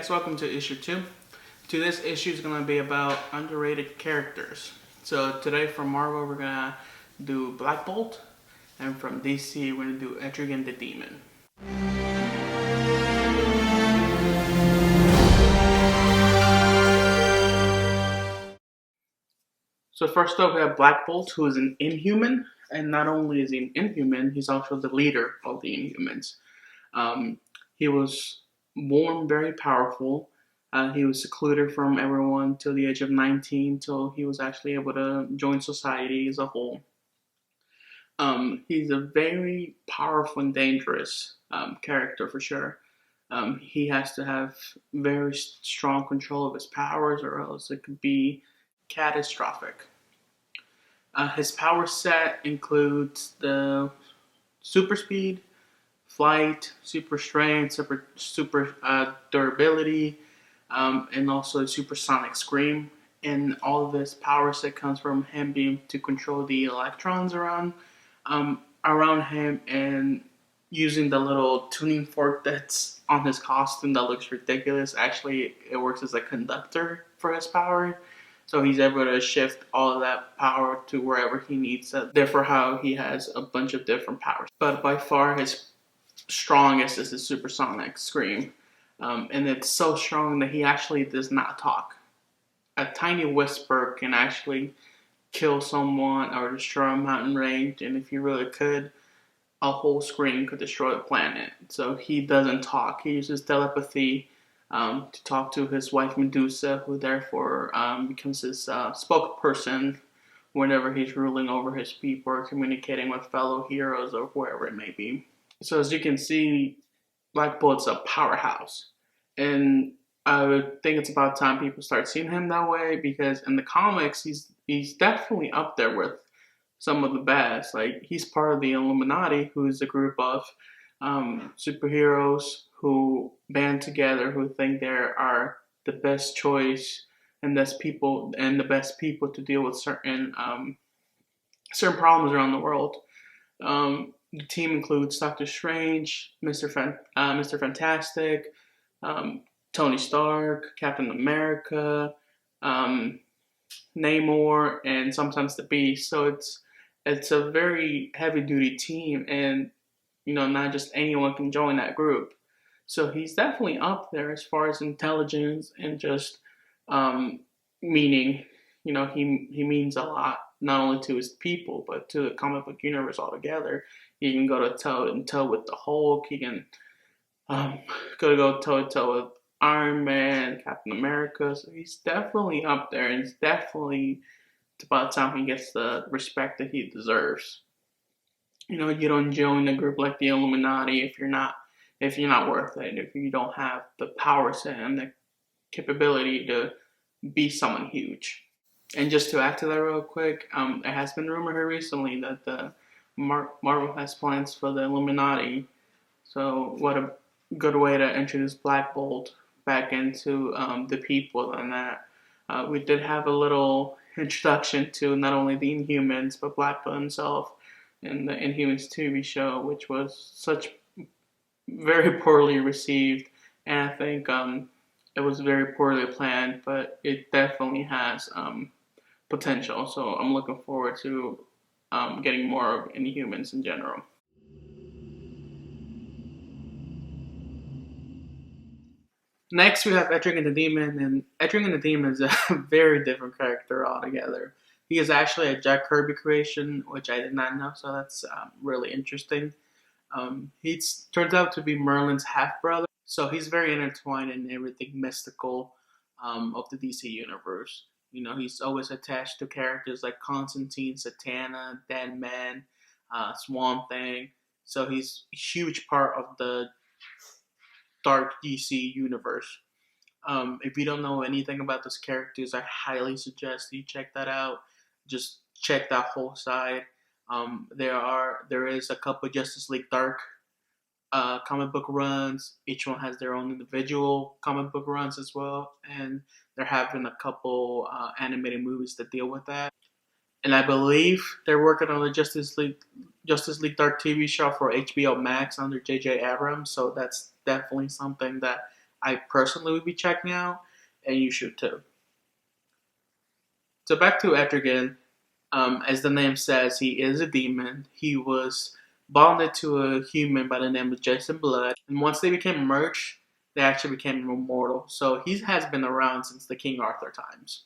guys, welcome to issue 2. This issue is going to be about underrated characters. So today from Marvel we're going to do Black Bolt, and from DC we're going to do Etrigan the Demon. So first up we have Black Bolt, who is an Inhuman, and not only is he an Inhuman, he's also the leader of the Inhumans. He was born very powerful. He was secluded from everyone till the age of 19, till he was actually able to join society as a whole. He's a very powerful and dangerous character for sure. He has to have very strong control of his powers, or else it could be catastrophic. His power set includes the super speed, flight, super strength, super durability, and also supersonic scream. And all of this power set comes from him being able to control the electrons around him, and using the little tuning fork that's on his costume that looks ridiculous. Actually, it works as a conductor for his power. So he's able to shift all of that power to wherever he needs it. Therefore, how he has a bunch of different powers. But by far, his strongest is his supersonic scream. And it's so strong that he actually does not talk. A tiny whisper can actually kill someone or destroy a mountain range. And if you really could, a whole scream could destroy the planet. So he doesn't talk. He uses telepathy to talk to his wife Medusa, who therefore becomes his spokesperson whenever he's ruling over his people or communicating with fellow heroes or whoever it may be. So as you can see, Black Bolt's a powerhouse. And I would think it's about time people start seeing him that way, because in the comics, he's definitely up there with some of the best. Like, he's part of the Illuminati, who is a group of superheroes who band together, who think they are the best choice and the best people to deal with certain problems around the world. The team includes Doctor Strange, Mr. Fantastic, Tony Stark, Captain America, Namor, and sometimes the Beast. So it's a very heavy-duty team, and not just anyone can join that group. So he's definitely up there as far as intelligence and just meaning. He means a lot, not only to his people, but to the comic book universe altogether. He can go toe and toe with the Hulk. He can go toe to toe with Iron Man, Captain America. So he's definitely up there, and it's about time he gets the respect that he deserves. You don't join a group like the Illuminati if you're not worth it, if you don't have the power set and the capability to be someone huge. And just to add to that real quick, it has been rumored here recently that the Marvel has plans for the Illuminati. So what a good way to introduce Black Bolt back into the people. And that we did have a little introduction to not only the Inhumans, but Black Bolt himself in the Inhumans TV show, which was such very poorly received. And I think it was very poorly planned, but it definitely has potential. So I'm looking forward to getting more of Inhumans in general. Next, we have Etrigan the Demon, and Etrigan the Demon is a very different character altogether. He is actually a Jack Kirby creation, which I did not know, so that's really interesting. He turns out to be Merlin's half-brother, so he's very intertwined in everything mystical of the DC universe. He's always attached to characters like Constantine, Satana, Dead Man, Swamp Thing. So he's a huge part of the dark DC universe. If you don't know anything about those characters, I highly suggest you check that out. Just check that whole side. There is a couple Justice League Dark comic book runs. Each one has their own individual comic book runs as well, and they're having a couple animated movies that deal with that. And I believe they're working on the Justice League Dark TV show for HBO Max under J.J. Abrams. So that's definitely something that I personally would be checking out, and you should too. So back to Etrigan. As the name says, he is a demon. He was bonded to a human by the name of Jason Blood, and once they became merged, they actually became immortal. So he has been around since the King Arthur times.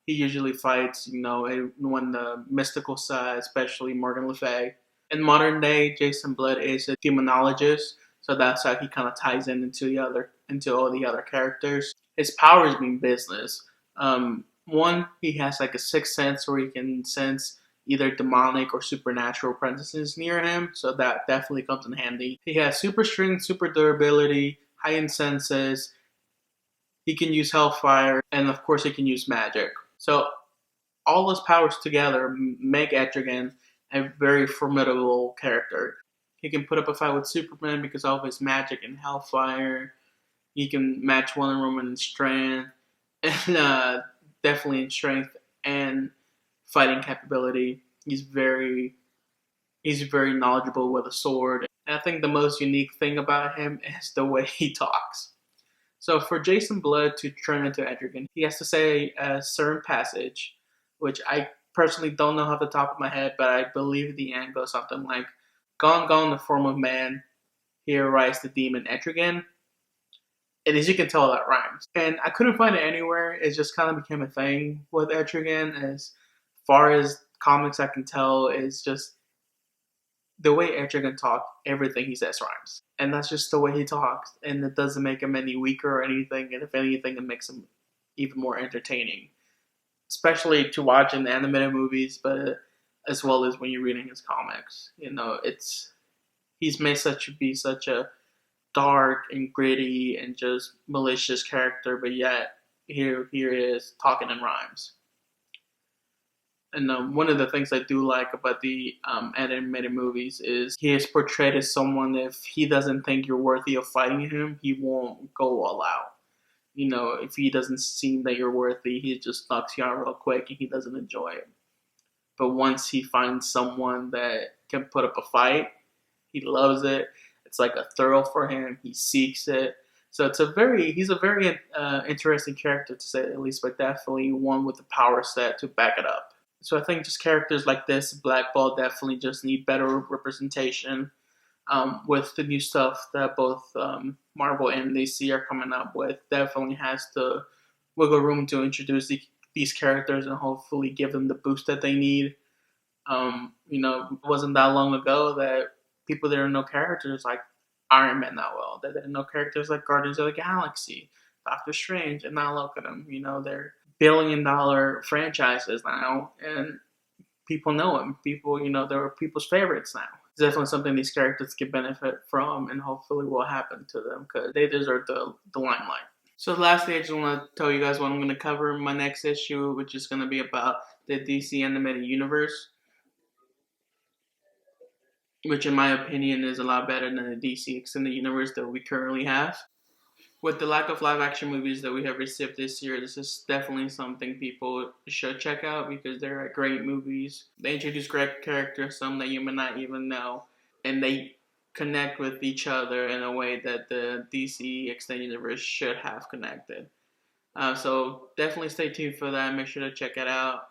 He usually fights, on the mystical side, especially Morgan Le Fay. In modern day, Jason Blood is a demonologist, so that's how he kind of ties into all the other characters. His powers mean business. One, he has like a sixth sense where he can sense either demonic or supernatural presences near him, so that definitely comes in handy. He has super strength, super durability, heightened senses. He can use hellfire, and of course, he can use magic. So all those powers together make Etrigan a very formidable character. He can put up a fight with Superman because of his magic and hellfire. He can match Wonder Woman in strength, and definitely in strength and fighting capability. He's very knowledgeable with a sword. And I think the most unique thing about him is the way he talks. So for Jason Blood to turn into Etrigan, he has to say a certain passage, which I personally don't know off the top of my head, but I believe the end goes something like, "Gone, gone the form of man, here rises the demon Etrigan." And as you can tell, that rhymes. And I couldn't find it anywhere. It just kind of became a thing with Etrigan. As far as comics I can tell, is just the way Etrigan talks, everything he says rhymes. And that's just the way he talks. And it doesn't make him any weaker or anything. And if anything, it makes him even more entertaining. Especially to watch in animated movies, but as well as when you're reading his comics. He's made such a dark and gritty and just malicious character, but yet here he is talking in rhymes. And one of the things I do like about the animated movies is he is portrayed as someone, if he doesn't think you're worthy of fighting him, he won't go all out. If he doesn't seem that you're worthy, he just knocks you out real quick and he doesn't enjoy it. But once he finds someone that can put up a fight, he loves it. It's like a thrill for him. He seeks it. So he's a very interesting character to say the least, but definitely one with the power set to back it up. So I think just characters like this, Black Ball, definitely just need better representation with the new stuff that both Marvel and DC are coming up with. Definitely has the wiggle room to introduce these characters and hopefully give them the boost that they need. It wasn't that long ago that people didn't know characters like Iron Man that well. They didn't know characters like Guardians of the Galaxy, Doctor Strange, and now look at them. They're billion-dollar franchises now, and people know them. They're people's favorites now. It's definitely something these characters can benefit from, and hopefully will happen to them because they deserve the limelight. So lastly, I just want to tell you guys what I'm going to cover in my next issue, which is going to be about the DC animated universe, which in my opinion is a lot better than the DC extended universe that we currently have. With the lack of live action movies that we have received this year, this is definitely something people should check out because they're great movies. They introduce great characters, some that you may not even know, and they connect with each other in a way that the DC extended universe should have connected. So definitely stay tuned for that. Make sure to check it out.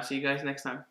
See you guys next time.